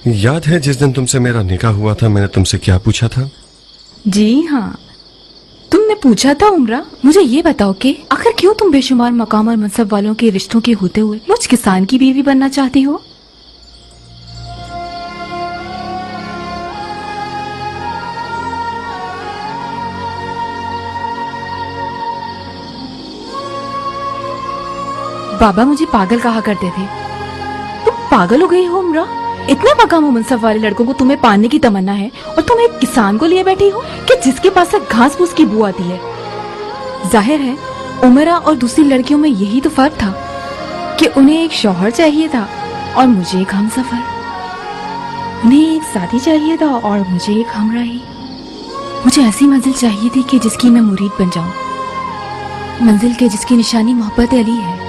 याद है जिस दिन तुमसे मेरा निकाह हुआ था मैंने तुमसे क्या पूछा था? जी हाँ, तुमने पूछा था उमरा, मुझे ये बताओ कि आखिर क्यों तुम बेशुमार मकाम और मनसब वालों के रिश्तों के होते हुए मुझ किसान की बीवी बनना चाहती हो? बाबा मुझे पागल कहा करते थे। तुम पागल हो गई हो उमरा? इतने मकाम और मनसब वाले लड़कों को तुम्हें पाने की तमन्ना है और तुम एक किसान को लिए बैठी हो कि जिसके पास से घास फूस की बू आती है। जाहिर है उमरा और दूसरी लड़कियों में यही तो फर्क था कि उन्हें एक शौहर चाहिए था और मुझे एक हमसफर, उन्हें एक साथी चाहिए था और मुझे एक हमराही। मुझे ऐसी मंजिल चाहिए थी कि जिसकी मैं मुरीद बन जाऊं, मंजिल के जिसकी निशानी मोहब्बत अली है।